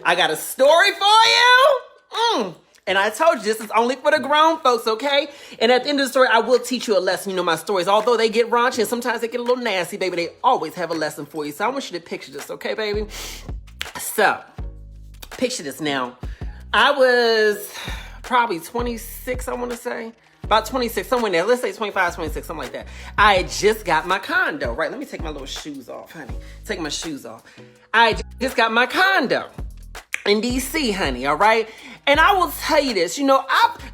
I got a story for you. And I told you, this is only for the grown folks, okay? And at the end of the story, I will teach you a lesson. You know, my stories, although they get raunchy and sometimes they get a little nasty, baby, they always have a lesson for you. So I want you to picture this, okay, baby? So, picture this now. I was probably 26, I want to say. About 26, somewhere in there. Let's say 25, 26, something like that. I had just got my condo, right? Let me take my little shoes off, honey. Take my shoes off. I just got my condo in DC, honey, all right? And I will tell you this, you know,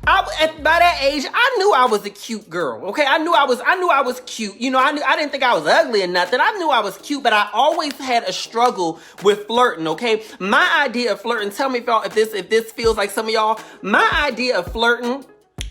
by that age, I knew I was a cute girl, okay? I knew I was cute. You know, I didn't think I was ugly or nothing. I knew I was cute, but I always had a struggle with flirting, okay? My idea of flirting, tell me if this feels like some of y'all, my idea of flirting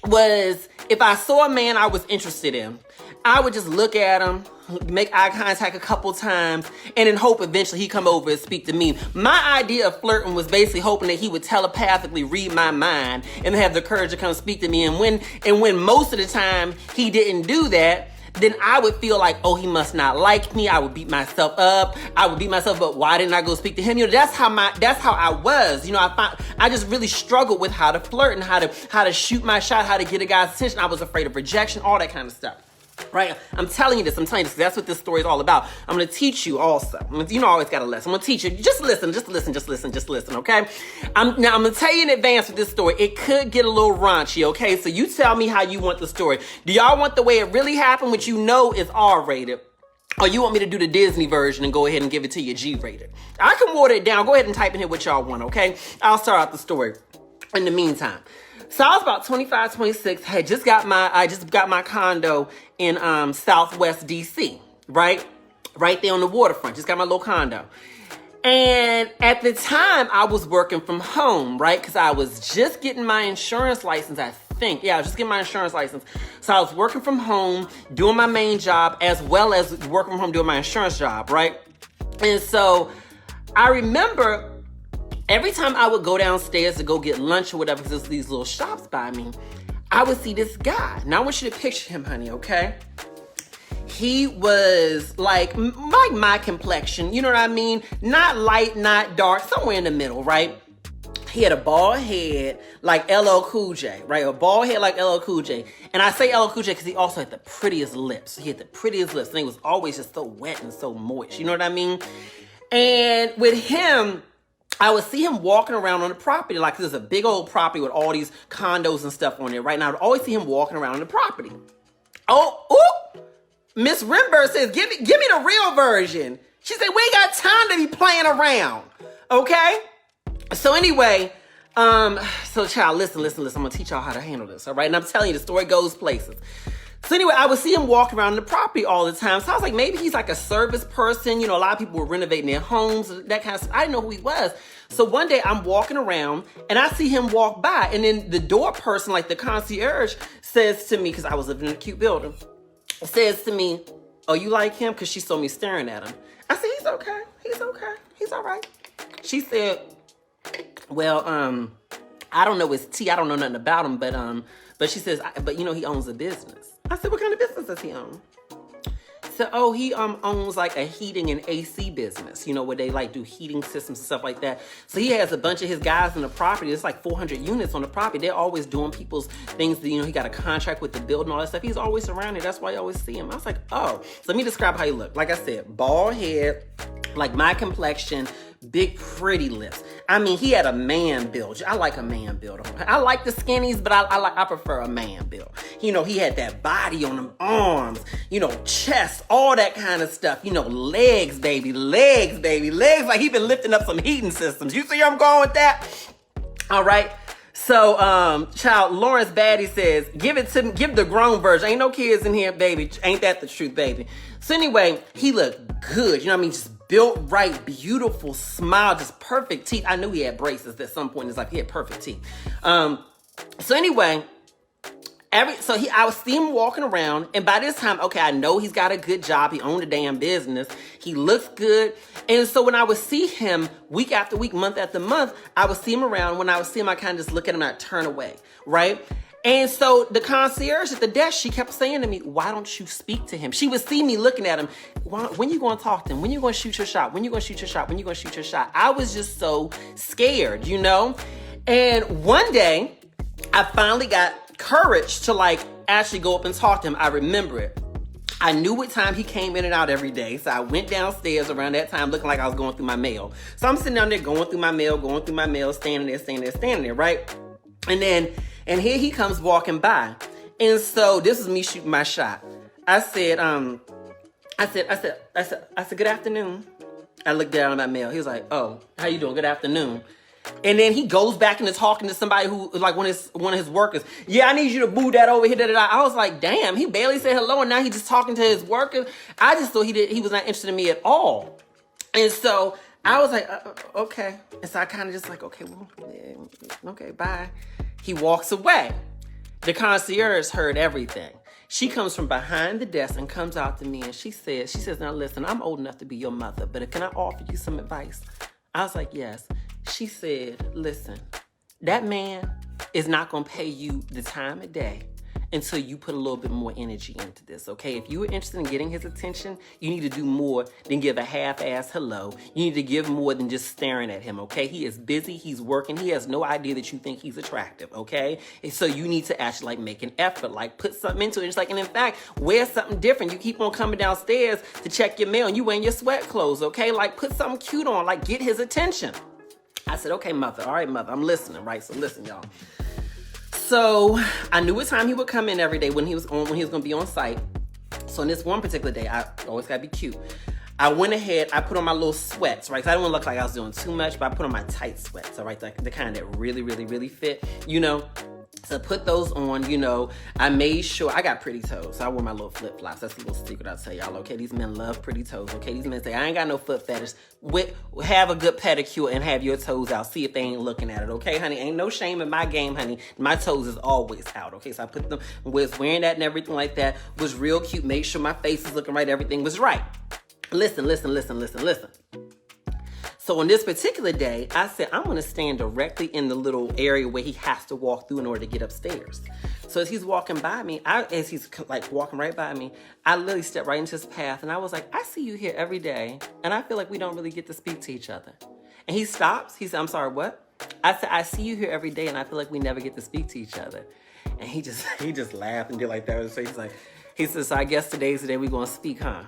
was if I saw a man I was interested in, I would just look at him, make eye contact a couple times, and then hope eventually he'd come over and speak to me. My idea of flirting was basically hoping that he would telepathically read my mind and have the courage to come speak to me. And when most of the time he didn't do that, then I would feel like, oh, he must not like me. I would beat myself up. But why didn't I go speak to him? You know, that's how I was. You know, I just really struggled with how to flirt and how to shoot my shot, how to get a guy's attention. I was afraid of rejection, all that kind of stuff. Right? I'm telling you this. That's what this story is all about. I'm going to teach you also. You know, I always got a lesson. I'm going to teach you. Just listen, okay? I'm going to tell you in advance with this story. It could get a little raunchy, okay? So you tell me how you want the story. Do y'all want the way it really happened, which you know is R-rated? Or you want me to do the Disney version and go ahead and give it to you G-rated? I can water it down. Go ahead and type in here what y'all want, okay? I'll start out the story in the meantime. So I was about 25, 26, I just got my condo in Southwest DC, right? Right there on the waterfront. Just got my little condo. And at the time, I was working from home, right? Because I was just getting my insurance license, I think. Yeah, I was just getting my insurance license. So I was working from home, doing my main job, as well as working from home, doing my insurance job, right? And so I remember every time I would go downstairs to go get lunch or whatever, because there's these little shops by me, I would see this guy. Now I want you to picture him, honey, okay? He was like my complexion, you know what I mean? Not light, not dark, somewhere in the middle, right? He had a bald head like LL Cool J, right? A bald head like LL Cool J. And I say LL Cool J because he also had the prettiest lips. He had the prettiest lips, and he was always just so wet and so moist, you know what I mean? And with him, I would see him walking around on the property, like there's a big old property with all these condos and stuff on there, right? Now I would always see him walking around on the property. Miss Rimberg says, give me the real version. She said, we ain't got time to be playing around, okay? So anyway, child, listen. I'm gonna teach y'all how to handle this, all right? And I'm telling you, the story goes places. So anyway, I would see him walk around the property all the time. So I was like, maybe he's like a service person. You know, a lot of people were renovating their homes, that kind of stuff. I didn't know who he was. So one day I'm walking around and I see him walk by. And then the door person, like the concierge, says to me, because I was living in a cute building, says to me, oh, you like him? Because she saw me staring at him. I said, he's okay. He's all right. She said, well, I don't know his tea. I don't know nothing about him. But she says, but you know, he owns a business. I said, what kind of business does he own? So, he owns like a heating and AC business, you know, where they like do heating systems and stuff like that. So he has a bunch of his guys in the property. It's like 400 units on the property. They're always doing people's things. You know, he got a contract with the building, all that stuff. He's always around it. That's why you always see him. I was like, oh. So let me describe how he looked. Like I said, bald head, like my complexion, big pretty lips. I mean, he had a man build. I like a man build. I like the skinnies, but I prefer a man build. You know, he had that body on them arms, you know, chest, all that kind of stuff. You know, legs, baby. Legs like he been lifting up some heating systems. You see where I'm going with that? All right. So, child, Lawrence Batty says, give the grown version. Ain't no kids in here, baby. Ain't that the truth, baby? So anyway, he looked good. You know what I mean? Just built right, beautiful smile, just perfect teeth. I knew he had braces at some point in his life. He had perfect teeth. So anyway, I would see him walking around, and by this time, okay, I know he's got a good job. He owned a damn business. He looks good. And so when I would see him week after week, month after month, I would see him around. When I would see him, I kind of just look at him and I'd turn away, right? And so the concierge at the desk, she kept saying to me, why don't you speak to him? She would see me looking at him. When you going to talk to him? When you going to shoot your shot? When you going to shoot your shot? When you going to shoot your shot? I was just so scared, you know? And one day, I finally got courage to like actually go up and talk to him. I remember it. I knew what time he came in and out every day. So I went downstairs around that time looking like I was going through my mail. So I'm sitting down there going through my mail, standing there, right? And here he comes walking by. And so this is me shooting my shot. I said, good afternoon. I looked down at my mail. He was like, oh, how you doing? Good afternoon. And then he goes back into talking to somebody who, like one of his workers. Yeah, I need you to move that over here. I was like, damn, he barely said hello, and now he's just talking to his workers. I just thought he was not interested in me at all. And so I was like, okay. And so I kind of just like, okay, well, yeah, okay, bye. He walks away. The concierge heard everything. She comes from behind the desk and comes out to me, and she says, now listen, I'm old enough to be your mother, but can I offer you some advice? I was like, yes. She said, listen, that man is not going to pay you the time of day until you put a little bit more energy into this, okay? If you are interested in getting his attention, you need to do more than give a half-ass hello. You need to give more than just staring at him, okay? He is busy. He's working. He has no idea that you think he's attractive, okay? And so you need to actually, like, make an effort, like, put something into it. It's like, and in fact, wear something different. You keep on coming downstairs to check your mail, and you wearing your sweat clothes, okay? Like, put something cute on, like, get his attention. I said, okay, mother. All right, mother. I'm listening, right? So listen, y'all. So I knew what time he would come in every day when he was going to be on site. So on this one particular day, I always got to be cute. I went ahead, I put on my little sweats, right? Because I didn't want to look like I was doing too much, but I put on my tight sweats, all right? The kind that really, really, really fit, you know? So put those on, you know. I made sure, I got pretty toes, so I wore my little flip-flops. That's a little secret I'll tell y'all, okay? These men love pretty toes, okay? These men say, I ain't got no foot fetish. Have a good pedicure and have your toes out. See if they ain't looking at it, okay, honey? Ain't no shame in my game, honey. My toes is always out, okay? So I put them, was wearing that and everything like that. Was real cute. Made sure my face is looking right. Everything was right. Listen. So on this particular day, I said, I'm going to stand directly in the little area where he has to walk through in order to get upstairs. So as he's walking by me, as he's like walking right by me, I literally stepped right into his path. And I was like, I see you here every day. And I feel like we don't really get to speak to each other. And he stops. He said, I'm sorry, what? I said, I see you here every day. And I feel like we never get to speak to each other. And he just laughed and did like that. So he says, so I guess today's the day we're going to speak, huh?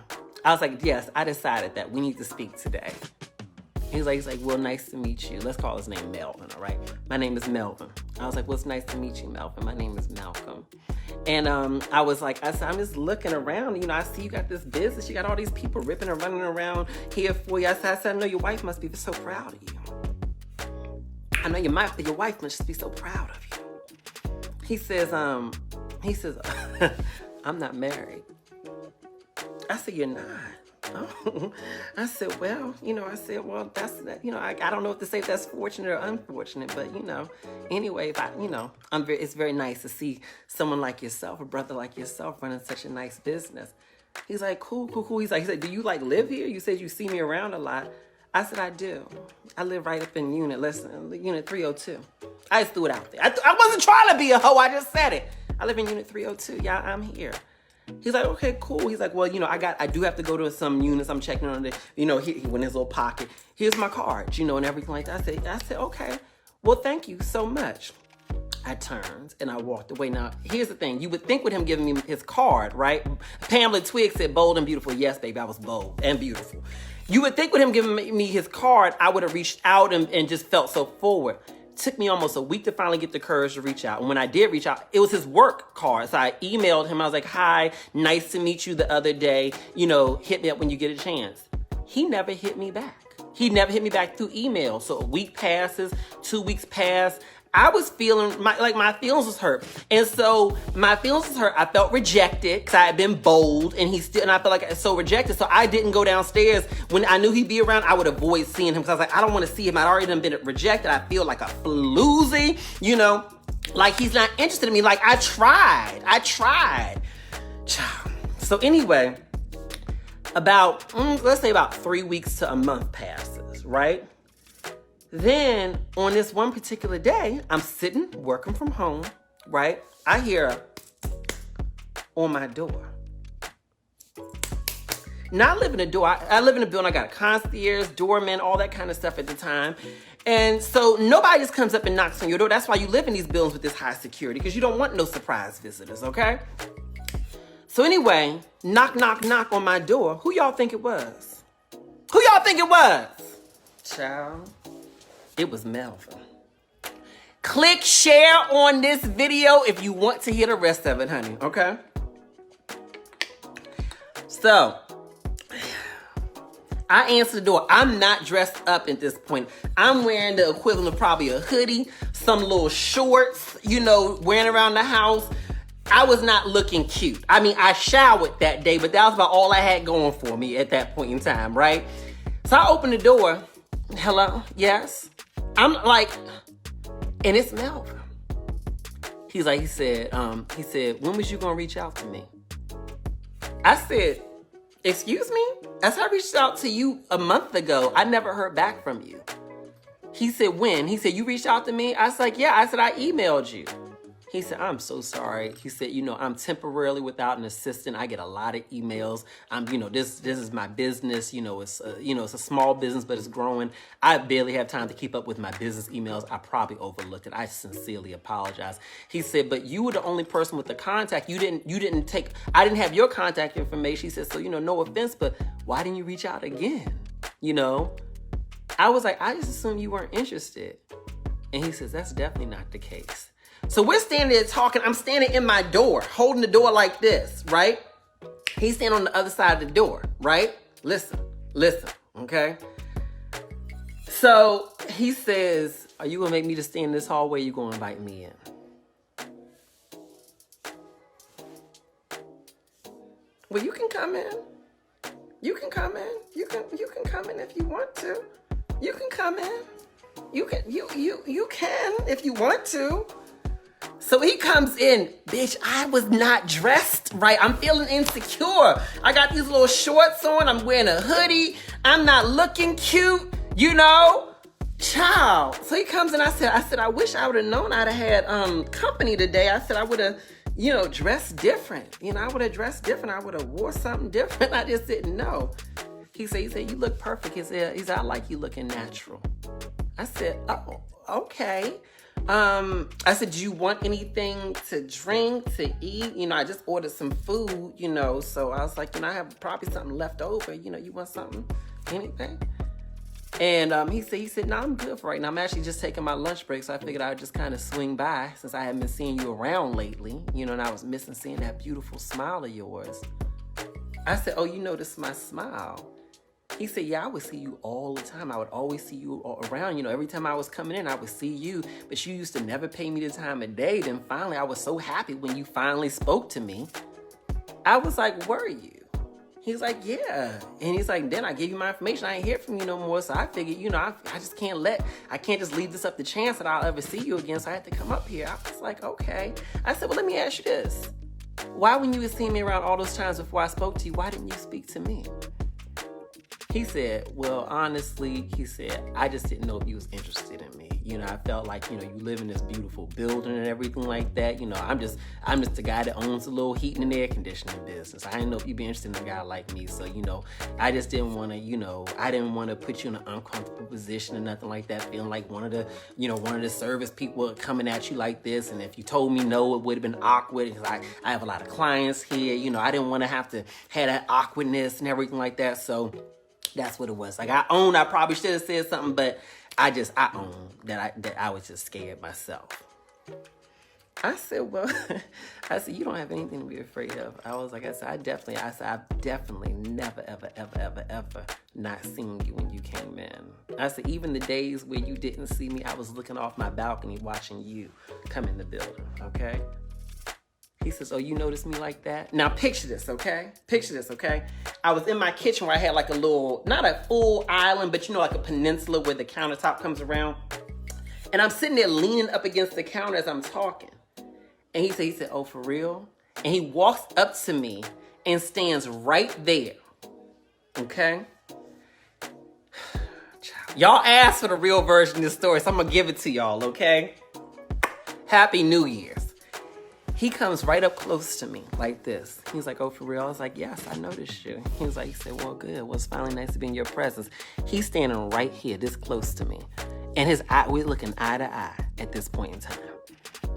I was like, yes, I decided that we need to speak today. He's like, well, nice to meet you. Let's call his name Melvin, all right? My name is Melvin. I was like, well, it's nice to meet you, Melvin. My name is Malcolm. And I said, I'm just looking around. You know, I see you got this business. You got all these people ripping and running around here for you. I said, I know your wife must be so proud of you. I know your wife must be so proud of you. He says, I'm not married. I said, you're not. Oh, I said, well, that's that. You know, I don't know what to say if that's fortunate or unfortunate, but anyway, it's very nice to see someone like yourself, a brother like yourself, running such a nice business. He's like, cool. He said, do you like live here? You said you see me around a lot. I said, I do. I live right up in unit 302. I just threw it out there. I wasn't trying to be a hoe. I just said it. I live in unit 302. Yeah, I'm here. He's like, okay, cool. He's like, well, I do have to go to some units. I'm checking on it. He went in his little pocket. Here's my card, and everything like that. I said, okay. Well, thank you so much. I turned and I walked away. Now, here's the thing. You would think with him giving me his card, right? Pamela Twigg said bold and beautiful. Yes, baby, I was bold and beautiful. You would think with him giving me his card, I would have reached out and just felt so forward. Took me almost a week to finally get the courage to reach out. And when I did reach out, it was his work card. So I emailed him. I was like, hi, nice to meet you the other day. Hit me up when you get a chance. He never hit me back. He never hit me back through email. So a week passes, 2 weeks pass. I was feeling my feelings was hurt. And so my feelings was hurt. I felt rejected because I had been bold and I felt like so rejected. So I didn't go downstairs. When I knew he'd be around, I would avoid seeing him because I was like, I don't want to see him. I'd already been rejected. I feel like a floozy, like he's not interested in me. Like I tried. So anyway, let's say about 3 weeks to a month passes, right? Then on this one particular day, I'm sitting, working from home, right? I hear on my door. Now I live in a door. I live in a building. I got a concierge, doorman, all that kind of stuff at the time. And so nobody just comes up and knocks on your door. That's why you live in these buildings with this high security, because you don't want no surprise visitors, okay? So anyway, knock, knock, knock on my door. Who y'all think it was? Who y'all think it was? Child, it was Melvin. Click share on this video if you want to hear the rest of it, honey, okay? So, I answer the door. I'm not dressed up at this point. I'm wearing the equivalent of probably a hoodie, some little shorts, you know, wearing around the house. I was not looking cute. I mean, I showered that day, but that was about all I had going for me at that point in time, right? So I opened the door. Hello? Yes? I'm like, and it's Melvin. He said, when was you gonna reach out to me? I said, excuse me? As I reached out to you a month ago, I never heard back from you. He said, when? He said, you reached out to me? I was like, yeah. I said, I emailed you. He said, I'm so sorry. He said, you know, I'm temporarily without an assistant. I get a lot of emails. This is my business. It's a small business, but it's growing. I barely have time to keep up with my business emails. I probably overlooked it. I sincerely apologize. He said, but you were the only person with the contact. I didn't have your contact information. He said, so, no offense, but why didn't you reach out again? I was like, I just assumed you weren't interested. And he says, that's definitely not the case. So we're standing there talking. I'm standing in my door, holding the door like this, right? He's standing on the other side of the door, right? Listen, okay? So he says, are you going to make me to stay in this hallway? Or you going to invite me in? Well, you can come in. You can come in. You can come in if you want to. You can come in. You can if you want to. So he comes in, bitch, I was not dressed right. I'm feeling insecure. I got these little shorts on. I'm wearing a hoodie. I'm not looking cute, Child. So he comes in, I said, I wish I would have known I'd have had company today. I said I would have, dressed different. I would have dressed different. I would have wore something different. I just didn't know. He said, you look perfect. He said, I like you looking natural. I said, oh, okay. I said, do you want anything to drink, to eat? I just ordered some food, so I was like, I have probably something left over. You want something, anything? And he said, no, I'm good for right now. I'm actually just taking my lunch break, so I figured I would just kind of swing by since I haven't been seeing you around lately, and I was missing seeing that beautiful smile of yours. I said, oh, you noticed my smile? He said, yeah, I would see you all the time. I would always see you around. Every time I was coming in, I would see you. But you used to never pay me the time of day. Then finally, I was so happy when you finally spoke to me. I was like, were you? He's like, yeah. And he's like, then I gave you my information. I ain't hear from you no more. So I figured, I just I can't just leave this up to chance that I'll ever see you again. So I had to come up here. I was like, okay. I said, well, let me ask you this. Why, when you were seeing me around all those times before I spoke to you, why didn't you speak to me? He said, well, honestly, I just didn't know if you was interested in me. I felt like, you live in this beautiful building and everything like that. I'm just the guy that owns a little heating and air conditioning business. I didn't know if you'd be interested in a guy like me. So, I just didn't want to, I didn't want to put you in an uncomfortable position or nothing like that, feeling like one of the service people coming at you like this. And if you told me no, it would have been awkward because I have a lot of clients here. I didn't want to have to have that awkwardness and everything like that. So that's what it was. Like, I probably should have said something, but I own that I was just scared myself. I said, you don't have anything to be afraid of. I've definitely never, ever, ever, ever, ever not seen you when you came in. I said, even the days where you didn't see me, I was looking off my balcony watching you come in the building, okay? He says, oh, you noticed me like that? Now picture this, okay? I was in my kitchen where I had like a little, not a full island, but like a peninsula where the countertop comes around. And I'm sitting there leaning up against the counter as I'm talking. And he said, oh, for real? And he walks up to me and stands right there, okay? Y'all asked for the real version of this story, so I'm gonna give it to y'all, okay? Happy New Year's. He comes right up close to me like this. He's like, oh, for real? I was like, yes, I noticed you. He said, well, good. Well, it's finally nice to be in your presence. He's standing right here, this close to me. And his eye, we're looking eye to eye at this point in time.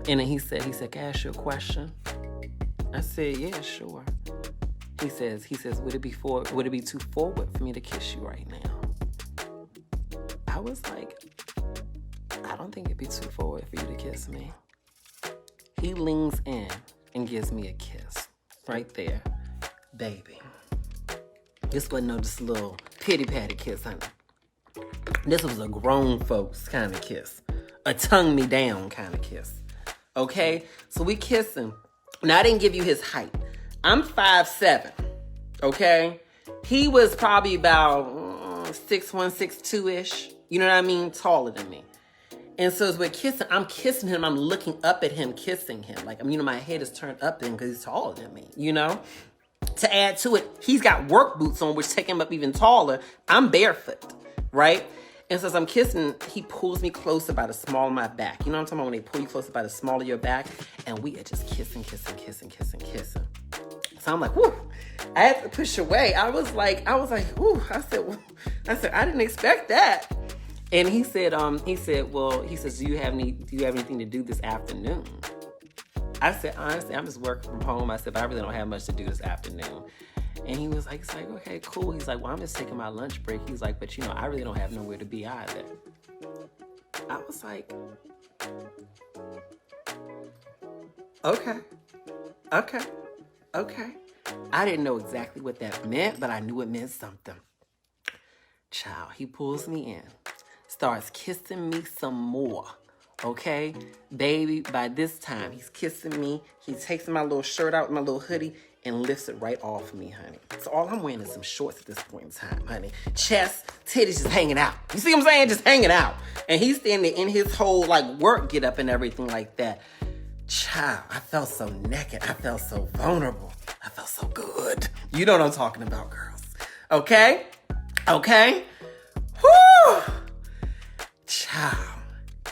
And then he said, can I ask you a question? I said, yeah, sure. He says, would it be too forward for me to kiss you right now? I was like, I don't think it'd be too forward for you to kiss me. He leans in and gives me a kiss right there. Baby. This wasn't no just a little pity-patty kiss, honey. This was a grown folks kind of kiss. A tongue me down kind of kiss. Okay? So we kissing. Now, I didn't give you his height. I'm 5'7", okay? He was probably about 6'1", 6'2"-ish. You know what I mean? Taller than me. And so as we're kissing, I'm kissing him. I'm looking up at him, kissing him. Like, my head is turned up at him because he's taller than me, you know? To add to it, he's got work boots on, which take him up even taller. I'm barefoot, right? And so as I'm kissing, he pulls me closer by the small of my back. You know what I'm talking about? When they pull you closer by the small of your back. And we are just kissing. So I'm like, whoo. I had to push away. I was like, whoo. I said, I didn't expect that. And he said, do you have anything to do this afternoon? I said, honestly, I'm just working from home. I said, but I really don't have much to do this afternoon. And he was like, okay, cool. He's like, well, I'm just taking my lunch break. He's like, but I really don't have nowhere to be either. I was like, okay. I didn't know exactly what that meant, but I knew it meant something. Child, he pulls me in, starts kissing me some more. Okay, baby, by this time, he's kissing me. He takes my little shirt out, my little hoodie, and lifts it right off of me, honey. So all I'm wearing is some shorts at this point in time, honey. Chest, titties just hanging out. You see what I'm saying? Just hanging out. And he's standing in his whole, work get up and everything like that. Child, I felt so naked. I felt so vulnerable. I felt so good. You know what I'm talking about, girls. Okay? Whew! Child.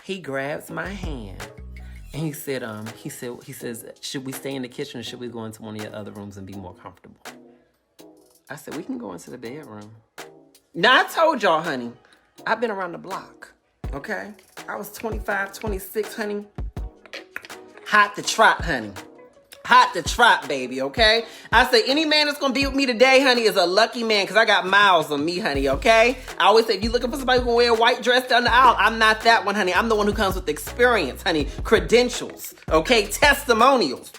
He grabs my hand and he says, should we stay in the kitchen or should we go into one of your other rooms and be more comfortable? I said, we can go into the bedroom. Now, I told y'all, honey, I've been around the block, okay? I was 25, 26, honey. Hot to trot, honey. Hot to trot, baby, okay? I say any man that's gonna be with me today, honey, is a lucky man because I got miles on me, honey, okay? I always say, if you're looking for somebody who can wear a white dress down the aisle, I'm not that one, honey. I'm the one who comes with experience, honey, credentials, okay? Testimonials.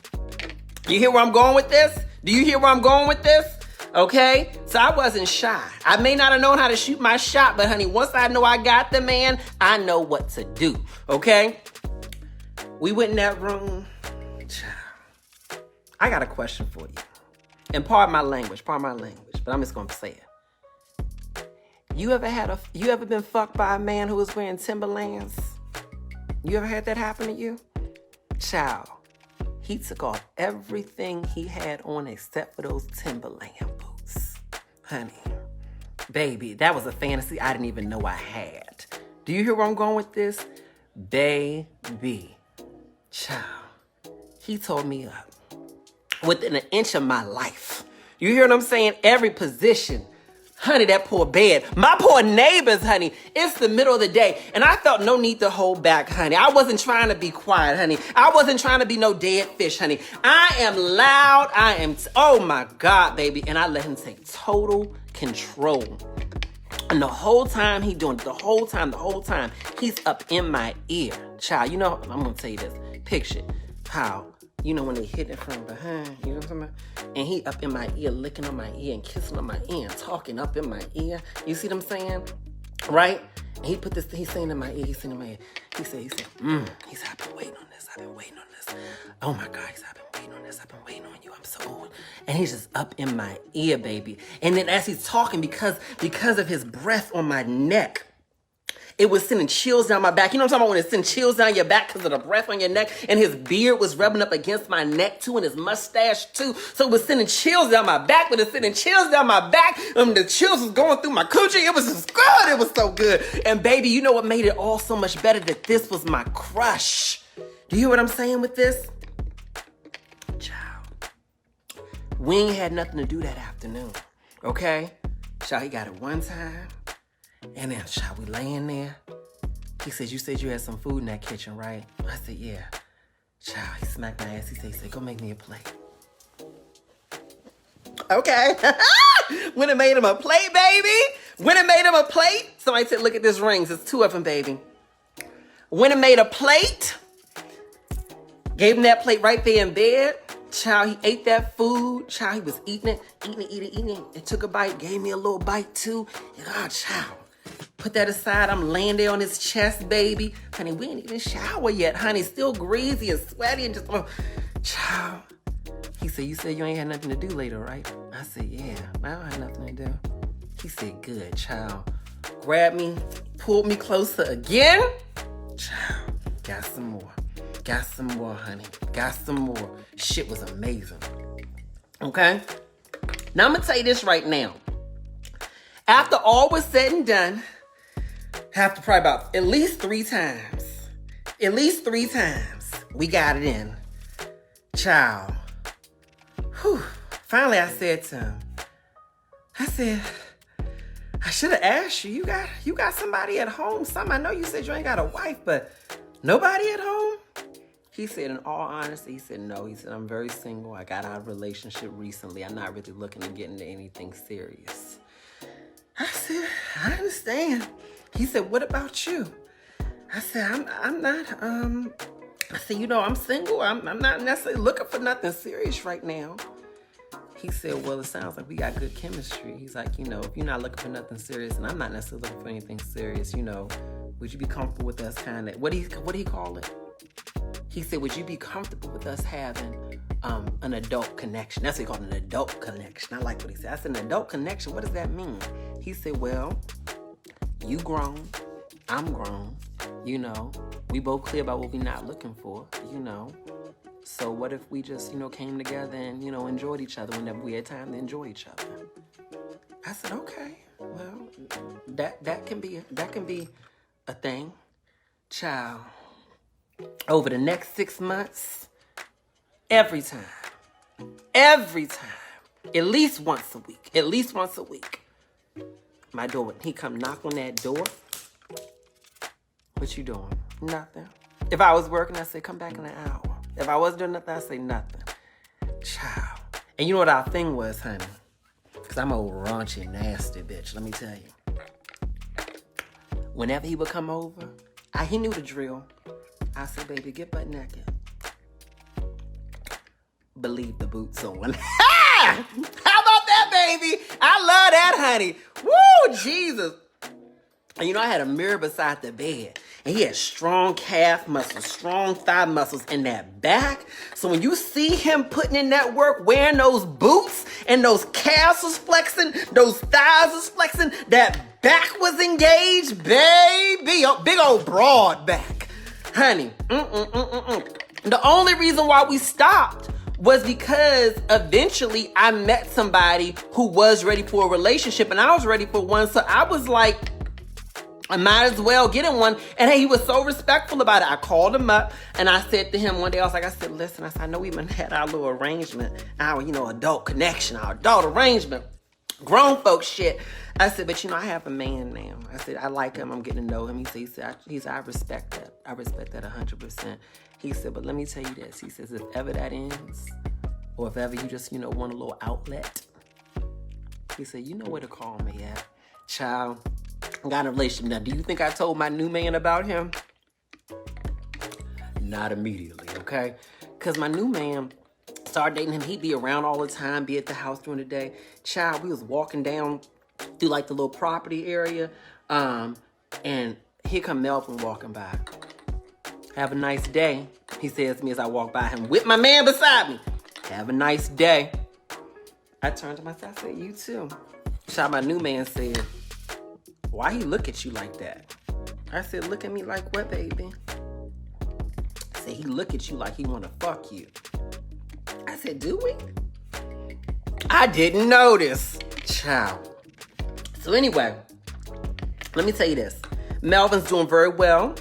You hear where I'm going with this? Do you hear where I'm going with this? Okay? So I wasn't shy. I may not have known how to shoot my shot, but honey, once I know I got the man, I know what to do, okay? We went in that room. I got a question for you. And pardon my language, but I'm just gonna say it. You ever been fucked by a man who was wearing Timberlands? You ever had that happen to you? Child, he took off everything he had on except for those Timberland boots. Honey, baby, that was a fantasy I didn't even know I had. Do you hear where I'm going with this? Baby, child, he told me up. Within an inch of my life. You hear what I'm saying? Every position. Honey, that poor bed. My poor neighbors, honey. It's the middle of the day. And I felt no need to hold back, honey. I wasn't trying to be quiet, honey. I wasn't trying to be no dead fish, honey. I am loud. Oh my God, baby. And I let him take total control. And the whole time he doing it, the whole time, he's up in my ear. Child, I'm going to tell you this. Picture how, when they hit it from behind, you know what I'm talking about? And he up in my ear, licking on my ear and kissing on my ear and talking up in my ear. You see what I'm saying? Right? And he's saying in my ear, He said, he said, He said, I've been waiting on this. Oh my God, I've been waiting on this. I've been waiting on you. I'm so old. And he's just up in my ear, baby. And then as he's talking, because of his breath on my neck, it was sending chills down my back. You know what I'm talking about when it sends chills down your back because of the breath on your neck? And his beard was rubbing up against my neck too and his mustache too. So it was sending chills down my back, but it's sending chills down my back. The chills was going through my coochie. It was just good. It was so good. And baby, you know what made it all so much better? That this was my crush. Do you hear what I'm saying with this? We ain't had nothing to do that afternoon, okay? Child, he got it one time, and then, child, we laying there. He said, you said you had some food in that kitchen, right? I said, yeah. Child, he smacked my ass. He said, go make me a plate. Okay. When it made him a plate, baby. When it made him a plate. Somebody said, look at this rings. It's 2 of them, baby. When it made a plate, gave him that plate right there in bed. Child, he ate that food. Child, he was eating it. And took a bite. Gave me a little bite, too. And, oh, child. Put that aside. I'm laying there on his chest, baby. Honey, we ain't even shower yet, honey. Still greasy and sweaty and just, oh, child. He said, you said you ain't had nothing to do later, right? I said, yeah, I don't have nothing to do. He said, good, child. Grabbed me, pulled me closer again. Child, got some more. Got some more, honey. Got some more. Shit was amazing. Okay? Now, I'm going to tell you this right now. After all was said and done, after probably about at least 3 times, we got it in. Child. Whew. Finally, I said to him, I said, I should have asked you. You got somebody at home? I know you said you ain't got a wife, but nobody at home? He said, in all honesty, he said, no. He said, I'm very single. I got out of a relationship recently. I'm not really looking to get into anything serious. I said, I understand. He said, what about you? I said, I'm not, I said, I'm single. I'm not necessarily looking for nothing serious right now. He said, well, it sounds like we got good chemistry. He's like, if you're not looking for nothing serious, and I'm not necessarily looking for anything serious, would you be comfortable with us kind of, what do he call it? He said, would you be comfortable with us having an adult connection? That's what he called an adult connection. I like what he said. I said, an adult connection, what does that mean? He said, well, you grown, I'm grown, we both clear about what we're not looking for, So what if we just, came together and, enjoyed each other whenever we had time to enjoy each other? I said, okay, well, that can be a thing. Child, over the next 6 months, every time, at least once a week, my door, he come knock on that door. What you doing? Nothing. If I was working, I say, come back in an hour. If I wasn't doing nothing, I say nothing. Child. And you know what our thing was, honey? Because I'm a raunchy, nasty bitch, let me tell you. Whenever he would come over, he knew the drill. I said, baby, get butt naked. Believe the boots on. How about that, baby? I love that, honey. Woo, Jesus. And I had a mirror beside the bed. And he had strong calf muscles, strong thigh muscles in that back. So when you see him putting in that work, wearing those boots, and those calves was flexing, those thighs was flexing, that back was engaged, baby. Big old broad back. Honey, The only reason why we stopped was because eventually I met somebody who was ready for a relationship, and I was ready for one. So I was like, I might as well get in one. And hey, he was so respectful about it. I called him up and I said to him one day, I said, listen, I know we even had our little arrangement, our, adult connection, our adult arrangement, grown folks shit. I said, but I have a man now. I said, I like him. I'm getting to know him. He said, I respect that. I respect that 100%. He said, but let me tell you this. He says, if ever that ends, or if ever you just, want a little outlet, he said, you know where to call me at. Child, I got a relationship. Now, do you think I told my new man about him? Not immediately, okay? Because my new man started dating him. He'd be around all the time, be at the house during the day. Child, we was walking down through like the little property area, and here come Melvin walking by. Have a nice day, he says to me as I walk by him with my man beside me. Have a nice day. I turned to myself, I said, you too. Child, my new man said, why he look at you like that? I said, look at me like what, baby? I said, he look at you like he want to fuck you. I said, do we? I didn't notice. Child. So anyway, let me tell you this. Melvin's doing very well.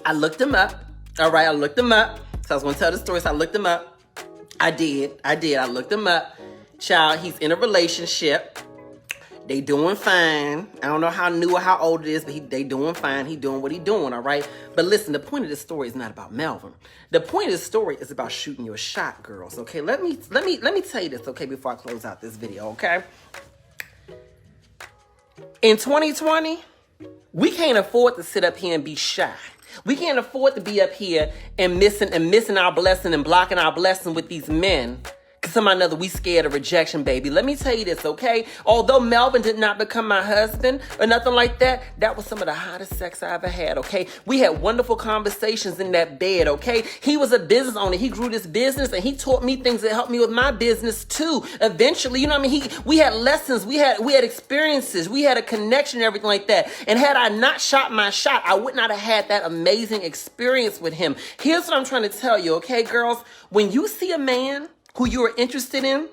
I looked him up. All right, I looked him up. So I was going to tell the story, so I looked him up. I did. I looked him up. Child, he's in a relationship. They doing fine. I don't know how new or how old it is, but they doing fine. He doing what he doing, all right? But listen, the point of this story is not about Melvin. The point of this story is about shooting your shot, girls, okay? Let me tell you this, okay, before I close out this video, okay? In 2020, we can't afford to sit up here and be shy. We can't afford to be up here and missing our blessing and blocking our blessing with these men. Somehow or another, we scared of rejection, baby. Let me tell you this, okay? Although Melvin did not become my husband or nothing like that, that was some of the hottest sex I ever had, okay? We had wonderful conversations in that bed, okay? He was a business owner. He grew this business, and he taught me things that helped me with my business, too. Eventually, you know what I mean? We had lessons. We had experiences. We had a connection and everything like that. And had I not shot my shot, I would not have had that amazing experience with him. Here's what I'm trying to tell you, okay, girls? When you see a man who you are interested in,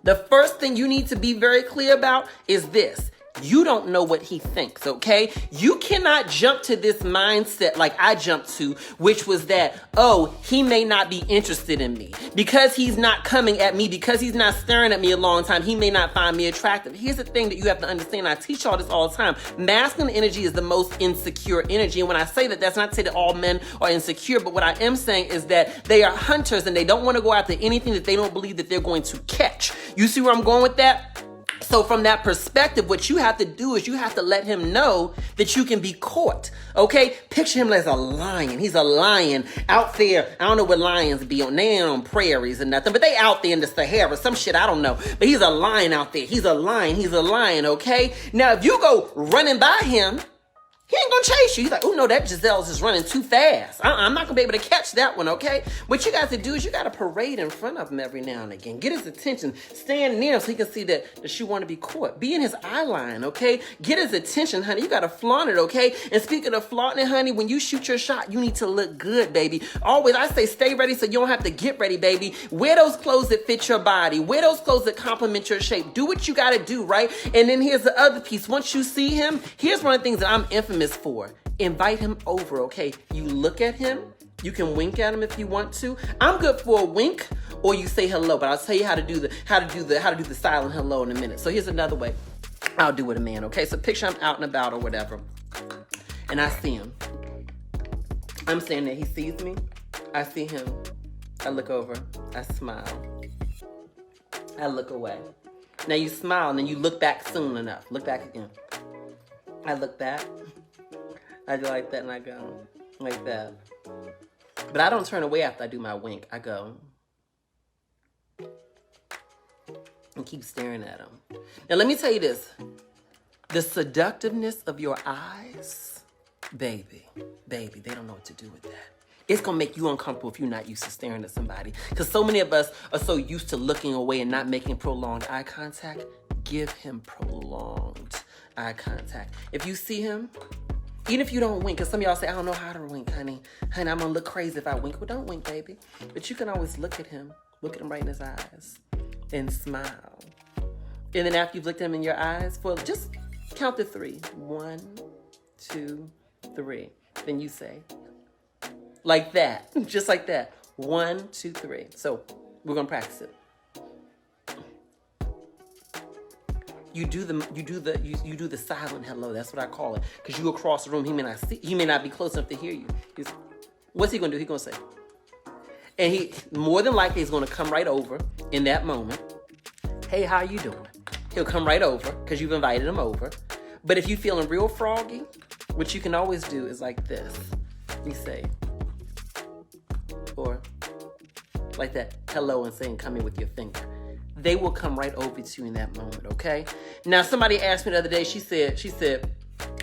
the first thing you need to be very clear about is this. You don't know what he thinks, okay? You cannot jump to this mindset like I jumped to, which was that, oh, he may not be interested in me. Because he's not coming at me, because he's not staring at me a long time, he may not find me attractive. Here's the thing that you have to understand. I teach all this all the time. Masculine energy is the most insecure energy. And when I say that, that's not to say that all men are insecure, but what I am saying is that they are hunters and they don't want to go after anything that they don't believe that they're going to catch. You see where I'm going with that? So from that perspective, what you have to do is you have to let him know that you can be caught, okay? Picture him as a lion. He's a lion out there. I don't know what lions be on. They ain't on prairies or nothing, but they out there in the Sahara, some shit, I don't know. But he's a lion out there. He's a lion, okay? Now, if you go running by him, he ain't gonna chase you. He's like, oh no, that Giselle's just running too fast. I'm not gonna be able to catch that one, okay? What you got to do is you got to parade in front of him every now and again. Get his attention. Stand near him so he can see that you want to be caught. Be in his eye line, okay? Get his attention, honey. You got to flaunt it, okay? And speaking of flaunting, honey, when you shoot your shot, you need to look good, baby. Always, I say stay ready so you don't have to get ready, baby. Wear those clothes that fit your body. Wear those clothes that complement your shape. Do what you got to do, right? And then here's the other piece. Once you see him, here's one of the things that I'm infamous for. Invite him over, okay? You look at him. You can wink at him if you want to. I'm good for a wink, or you say hello. But I'll tell you how to do the silent hello in a minute. So here's another way I'll do with a man, okay? So picture I'm out and about or whatever, and I see him. I'm saying that he sees me. I see him. I look over. I smile. I look away. Now you smile, and then you look back soon enough. Look back again. I look back. I do like that, and I go like that. But I don't turn away after I do my wink. I go and keep staring at him. Now, let me tell you this. The seductiveness of your eyes, baby, they don't know what to do with that. It's going to make you uncomfortable if you're not used to staring at somebody. Because so many of us are so used to looking away and not making prolonged eye contact. Give him prolonged eye contact. If you see him, even if you don't wink, because some of y'all say, I don't know how to wink, honey. Honey, I'm going to look crazy if I wink. Well, don't wink, baby. But you can always look at him right in his eyes, and smile. And then after you've looked at him in your eyes, just count to 3. 1, 2, 3. Then you say, like that, just like that. 1, 2, 3. So we're going to practice it. You do the silent hello. That's what I call it. Because you across the room, he may not be close enough to hear you. What's he gonna do? He's gonna say, and he more than likely is gonna come right over in that moment. Hey, how you doing? He'll come right over because you've invited him over. But if you're feeling real froggy, what you can always do is like this. You say, or like that hello and saying, come in with your finger. They will come right over to you in that moment, okay? Now, somebody asked me the other day, she said,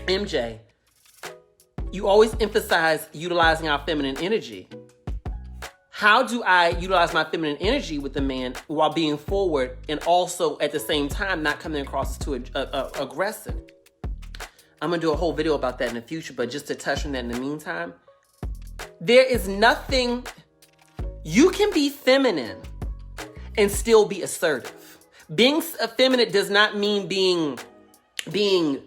MJ, you always emphasize utilizing our feminine energy. How do I utilize my feminine energy with the man while being forward and also at the same time not coming across as too aggressive? I'm going to do a whole video about that in the future, but just to touch on that in the meantime, there is nothing, you can be feminine and still be assertive. Being effeminate does not mean being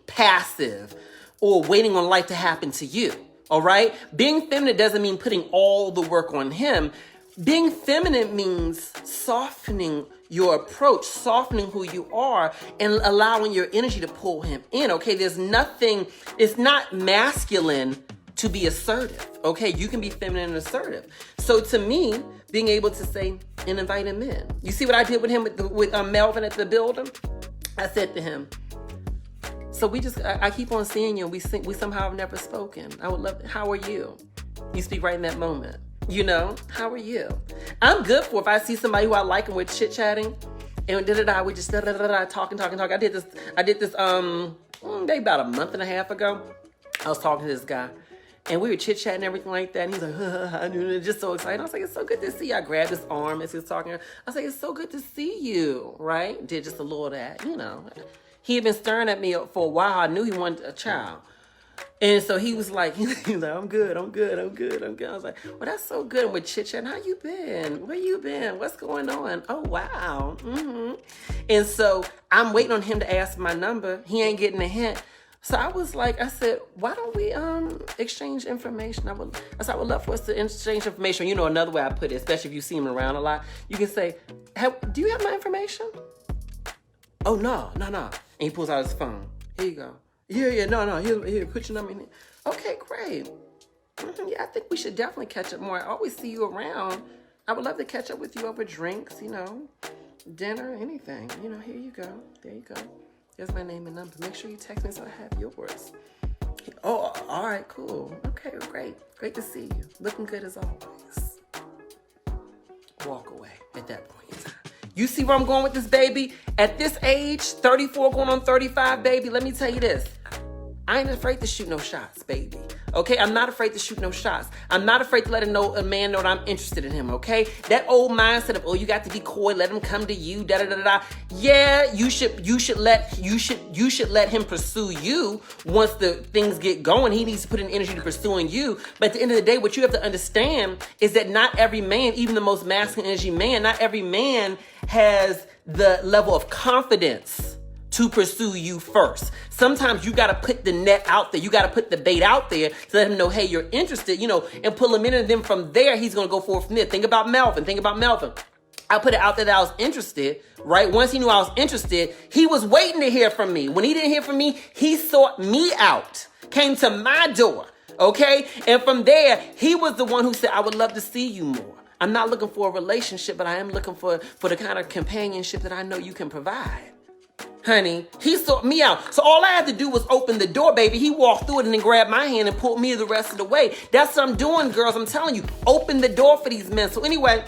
passive or waiting on life to happen to you, all right? Being feminine doesn't mean putting all the work on him. Being feminine means softening your approach, softening who you are, and allowing your energy to pull him in, okay? It's not masculine to be assertive, okay? You can be feminine and assertive. So to me, being able to say and invite him in. You see what I did with him with Melvin at the building? I said to him, so I keep on seeing you and we somehow have never spoken. I would love, how are you? You speak right in that moment. You know, how are you? I'm good for if I see somebody who I like and we're chit-chatting and we just talking. I did this maybe about a month and a half ago. I was talking to this guy and we were chit-chatting and everything like that. And he's like, just so excited. I was like, it's so good to see you. I grabbed his arm as he was talking. I was like, it's so good to see you, right? Did just a little of that, you know. He had been staring at me for a while. I knew he wanted a child. And so he was like, I'm good. I was like, well, that's so good. And we're chit-chatting. How you been? Where you been? What's going on? Oh, wow. Mm-hmm. And so I'm waiting on him to ask my number. He ain't getting a hint. So I said, why don't we exchange information? I would love for us to exchange information. You know, another way I put it, especially if you see him around a lot, you can say, do you have my information? Oh, no. And he pulls out his phone. Here you go. Yeah, no. Here, put your number in here. Okay, great. Yeah, I think we should definitely catch up more. I always see you around. I would love to catch up with you over drinks, you know, dinner, anything. You know, here you go. There you go. There's my name and number. Make sure you text me so I have yours. Oh, all right, cool. Okay, great. Great to see you. Looking good as always. Walk away at that point in time. You see where I'm going with this, baby? At this age, 34 going on 35, baby, let me tell you this. I ain't afraid to shoot no shots, baby. Okay, I'm not afraid to shoot no shots. I'm not afraid to let a man know that I'm interested in him, okay? That old mindset of, you got to be coy, let him come to you, da-da-da-da-da. Yeah, you should let him pursue you once the things get going. He needs to put in energy to pursuing you. But at the end of the day, what you have to understand is that not every man, even the most masculine energy man, not every man has the level of confidence to pursue you first. Sometimes you got to put the net out there. You got to put the bait out there to let him know, hey, you're interested, you know, and pull him in. And then from there, he's going to go forward from there. Think about Melvin. I put it out there that I was interested, right? Once he knew I was interested, he was waiting to hear from me. When he didn't hear from me, he sought me out, came to my door, okay? And from there, he was the one who said, I would love to see you more. I'm not looking for a relationship, but I am looking for the kind of companionship that I know you can provide. Honey, he sought me out. So all I had to do was open the door, baby. He walked through it and then grabbed my hand and pulled me the rest of the way. That's what I'm doing, girls. I'm telling you, open the door for these men. So anyway,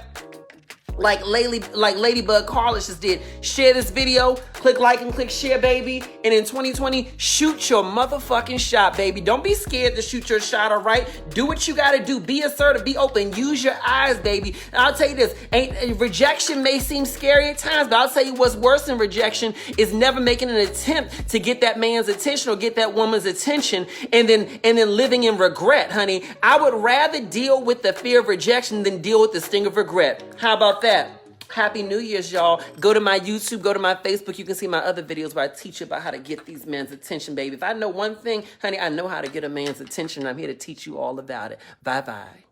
like Ladybug Carlos just did, share this video, click like and click share, baby. And in 2020, shoot your motherfucking shot, baby. Don't be scared to shoot your shot, all right? Do what you gotta do. Be assertive, be open, use your eyes, baby. And I'll tell you this, rejection may seem scary at times, but I'll tell you what's worse than rejection is never making an attempt to get that man's attention or get that woman's attention and then living in regret, honey. I would rather deal with the fear of rejection than deal with the sting of regret. How about that? Happy New Year's, y'all. Go to my YouTube, go to my Facebook. You can see my other videos where I teach you about how to get these men's attention, baby. If I know one thing, honey, I know how to get a man's attention. I'm here to teach you all about it. Bye-bye.